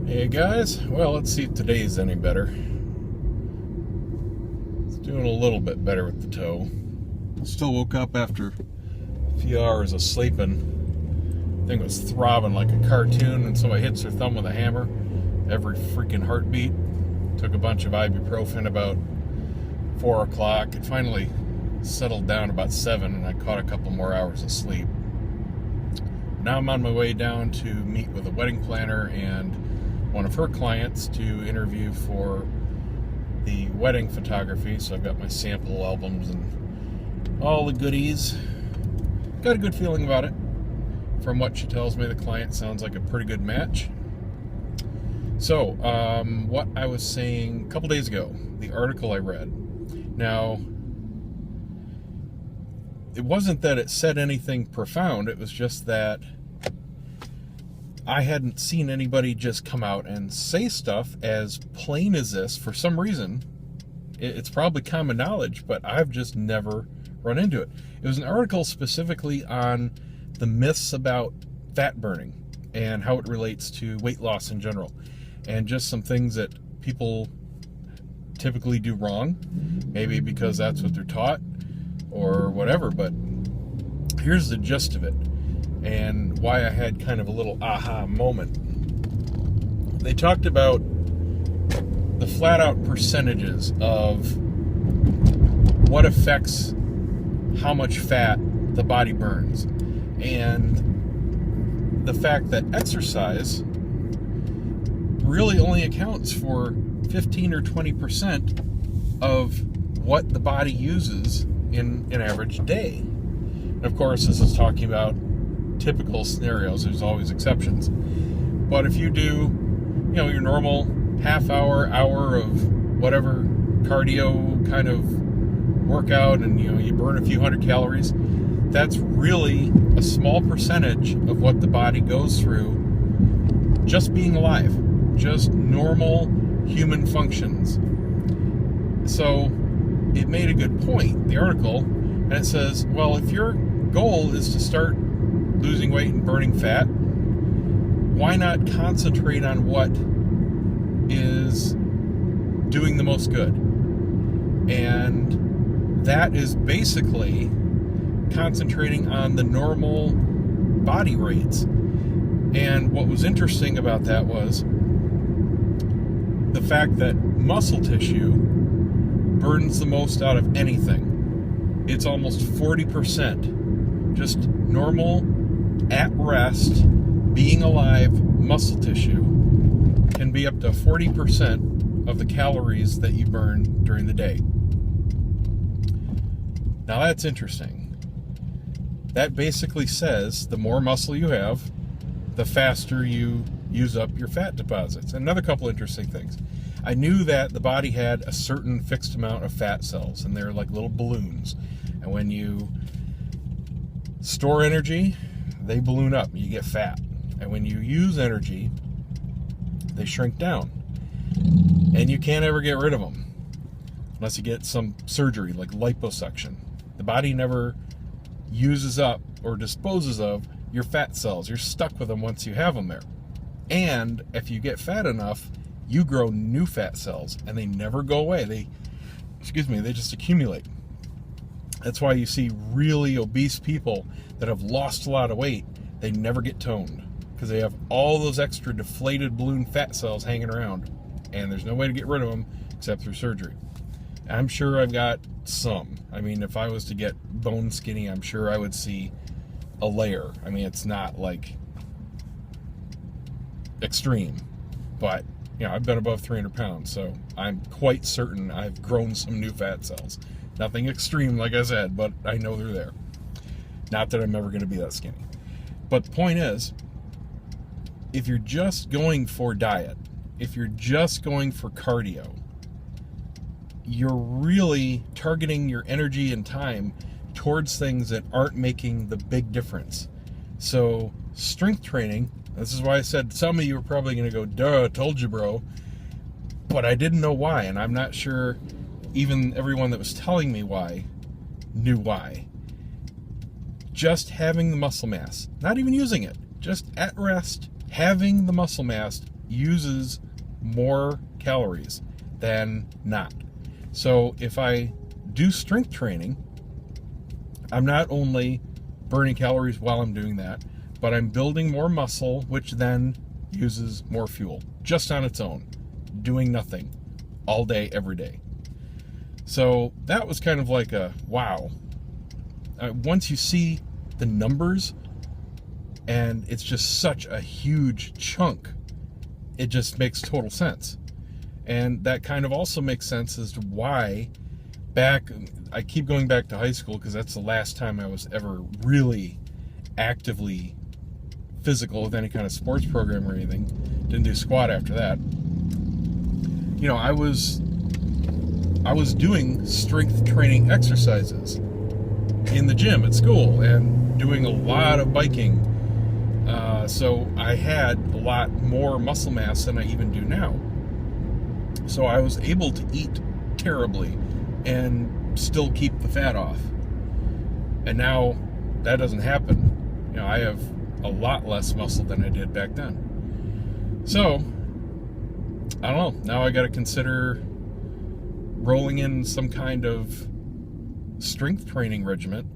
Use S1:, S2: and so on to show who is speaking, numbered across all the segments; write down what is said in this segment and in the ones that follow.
S1: Hey guys, well, let's see if today's any better. It's doing a little bit better with the toe. Still woke up after a few hours of sleeping. Thing was throbbing like a cartoon, and so I hits her thumb with a hammer every freaking heartbeat. Took a bunch of ibuprofen about 4 o'clock. It finally settled down about 7, and I caught a couple more hours of sleep. Now I'm on my way down to meet with a wedding planner and one of her clients to interview for the wedding photography. So I've got my sample albums and all the goodies. Got a good feeling about it. From what she tells me, the client sounds like a pretty good match. So, what I was saying a couple days ago, the article I read. Now, it wasn't that it said anything profound, it was just that I hadn't seen anybody just come out and say stuff as plain as this for some reason. It's probably common knowledge, but I've just never run into it. It was an article specifically on the myths about fat burning and how it relates to weight loss in general, and just some things that people typically do wrong, maybe because that's what they're taught or whatever. But here's the gist of it, and why I had kind of a little aha moment. They talked about the flat out percentages of what affects how much fat the body burns, and the fact that exercise really only accounts for 15 or 20% of what the body uses in an average day. And of course, this is talking about typical scenarios. There's always exceptions. But if you do, your normal half hour of whatever cardio kind of workout, and you burn a few hundred calories, that's really a small percentage of what the body goes through just being alive, just normal human functions. So it made a good point, the article, and it says, well, if your goal is to start losing weight and burning fat, why not concentrate on what is doing the most good? And that is basically concentrating on the normal body rates. And what was interesting about that was the fact that muscle tissue burns the most out of anything. It's almost 40%. Just normal, at rest, being alive muscle tissue can be up to 40% of the calories that you burn during the day. Now that's interesting. That basically says the more muscle you have, the faster you use up your fat deposits. Another couple interesting things. I knew that the body had a certain fixed amount of fat cells, and they're like little balloons. And when you store energy, they balloon up, you get fat. And when you use energy, they shrink down. And you can't ever get rid of them unless you get some surgery like liposuction. The body never uses up or disposes of your fat cells. You're stuck with them once you have them there. And if you get fat enough, you grow new fat cells, and they never go away. They just accumulate. That's why you see really obese people that have lost a lot of weight, they never get toned, because they have all those extra deflated balloon fat cells hanging around, and there's no way to get rid of them except through surgery. I'm sure I've got some. I mean, if I was to get bone skinny, I'm sure I would see a layer. I mean, it's not like extreme, but I've been above 300 pounds, so I'm quite certain I've grown some new fat cells. Nothing extreme, like I said, but I know they're there. Not that I'm ever going to be that skinny. But the point is, if you're just going for diet, if you're just going for cardio, you're really targeting your energy and time towards things that aren't making the big difference. So strength training, this is why I said some of you are probably going to go, duh, told you, bro. But I didn't know why, and I'm not sure even everyone that was telling me why knew why. Just having the muscle mass, not even using it, just at rest, having the muscle mass uses more calories than not. So if I do strength training, I'm not only burning calories while I'm doing that, but I'm building more muscle, which then uses more fuel just on its own, doing nothing all day, every day. So that was kind of like a wow. Once you see the numbers, and it's just such a huge chunk, it just makes total sense. And that kind of also makes sense as to why I keep going back to high school because that's the last time I was ever really actively physical with any kind of sports program or anything. Didn't do squat after that. You know, I was doing strength training exercises in the gym at school and doing a lot of biking. So I had a lot more muscle mass than I even do now. So I was able to eat terribly and still keep the fat off. And now that doesn't happen. You know, I have a lot less muscle than I did back then. So, I don't know. Now I got to consider rolling in some kind of strength training regimen.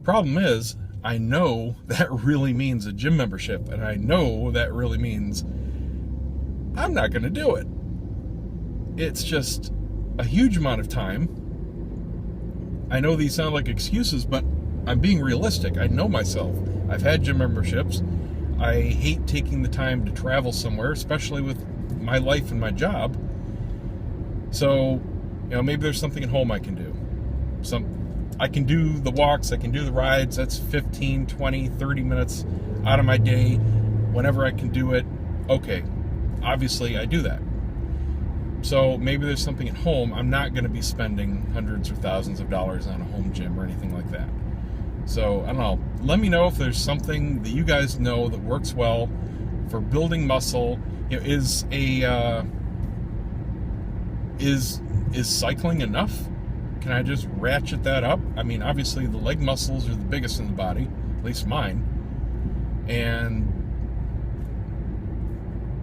S1: Problem is, I know that really means a gym membership, and I know that really means I'm not going to do it. It's just a huge amount of time. I know these sound like excuses, but I'm being realistic. I know myself. I've had gym memberships. I hate taking the time to travel somewhere, especially with my life and my job. So, you know, maybe there's something at home I can do. I can do the walks, I can do the rides. That's 15, 20, 30 minutes out of my day. Whenever I can do it, okay. Obviously, I do that. So maybe there's something at home. I'm not going to be spending hundreds or thousands of dollars on a home gym or anything like that. So, I don't know. Let me know if there's something that you guys know that works well for building muscle. You know, is cycling enough? Can I just ratchet that up? I mean, obviously the leg muscles are the biggest in the body, at least mine. And,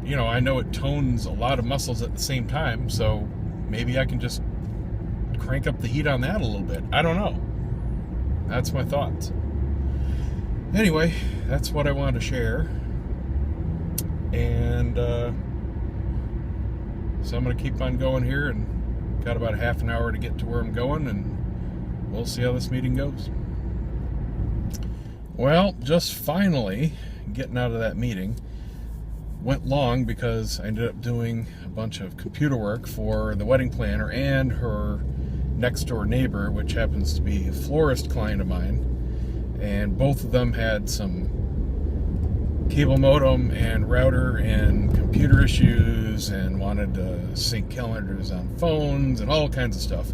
S1: you know, I know it tones a lot of muscles at the same time, so maybe I can just crank up the heat on that a little bit. I don't know. That's my thoughts. Anyway, that's what I wanted to share. And so I'm going to keep on going here, and got about a half an hour to get to where I'm going, and we'll see how this meeting goes. Well, just finally getting out of that meeting. Went long because I ended up doing a bunch of computer work for the wedding planner and her next door neighbor, which happens to be a florist client of mine. And both of them had some cable modem and router and computer issues and wanted to sync calendars on phones and all kinds of stuff.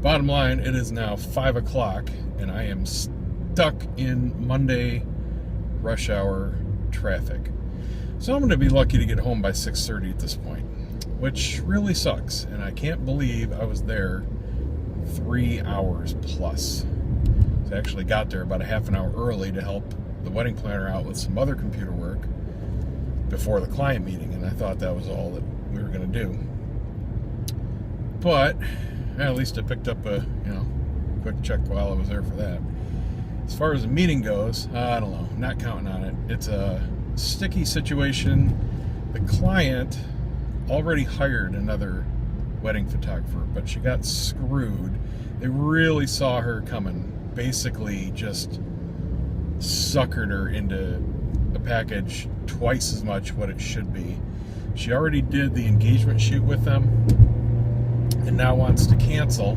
S1: Bottom line, it is now 5 o'clock and I am stuck in Monday rush hour traffic. So I'm going to be lucky to get home by 6:30 at this point, which really sucks. And I can't believe I was there 3 hours plus. So I actually got there about a half an hour early to help the wedding planner out with some other computer work before the client meeting, and I thought that was all that we were going to do. But at least I picked up a quick check while I was there for that. As far as the meeting goes, I don't know, I'm not counting on it. It's a sticky situation. The client already hired another wedding photographer, but she got screwed. They really saw her coming, basically just suckered her into a package twice as much what it should be. She already did the engagement shoot with them and now wants to cancel,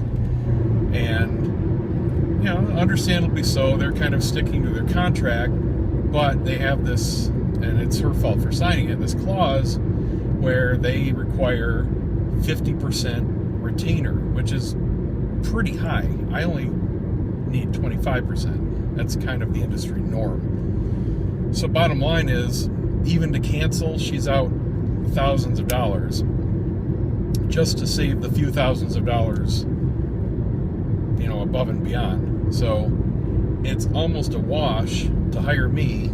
S1: and understandably so. They're kind of sticking to their contract, but they have this, and it's her fault for signing it, this clause where they require 50% retainer, which is pretty high. I only need 25%. That's kind of the industry norm. So bottom line is, even to cancel, she's out thousands of dollars just to save the few thousands of dollars, above and beyond. So it's almost a wash to hire me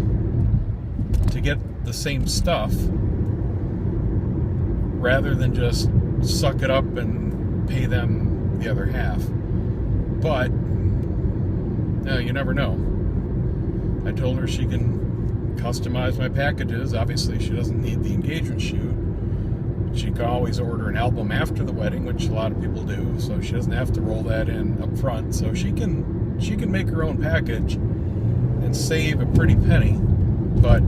S1: to get the same stuff rather than just suck it up and pay them the other half. But you never know. I told her she can customize my packages. Obviously, she doesn't need the engagement shoot. She can always order an album after the wedding, which a lot of people do, so she doesn't have to roll that in up front. So she can make her own package and save a pretty penny. But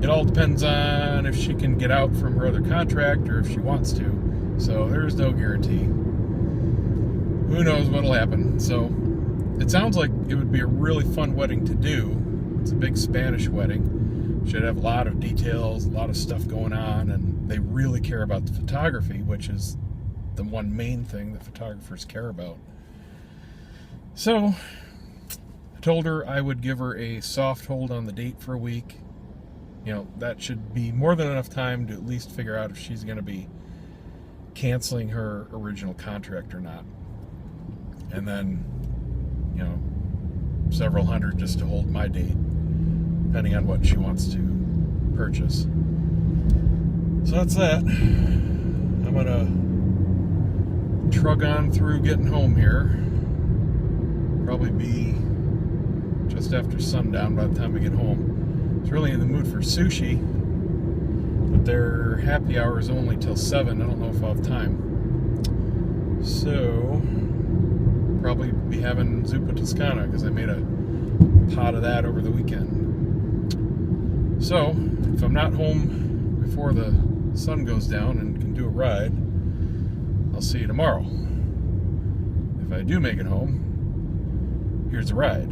S1: it all depends on if she can get out from her other contract or if she wants to. So there's no guarantee. Who knows what'll happen. So it sounds like it would be a really fun wedding to do. It's a big Spanish wedding. Should have a lot of details, a lot of stuff going on, and they really care about the photography, which is the one main thing that photographers care about. So I told her I would give her a soft hold on the date for a week. That should be more than enough time to at least figure out if she's going to be canceling her original contract or not. And then, several hundred just to hold my date, depending on what she wants to purchase. So that's that. I'm going to trug on through getting home here. Probably be just after sundown by the time I get home. I was really in the mood for sushi, but their happy hour is only till 7. I don't know if I'll have time. So probably be having zuppa toscana because I made a pot of that over the weekend. So if I'm not home before the sun goes down and can do a ride, I'll see you tomorrow. If I do make it home, here's a ride.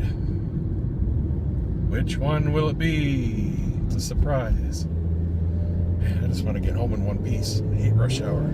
S1: Which one will it be? It's a surprise. Man, I just want to get home in one piece. I hate rush hour.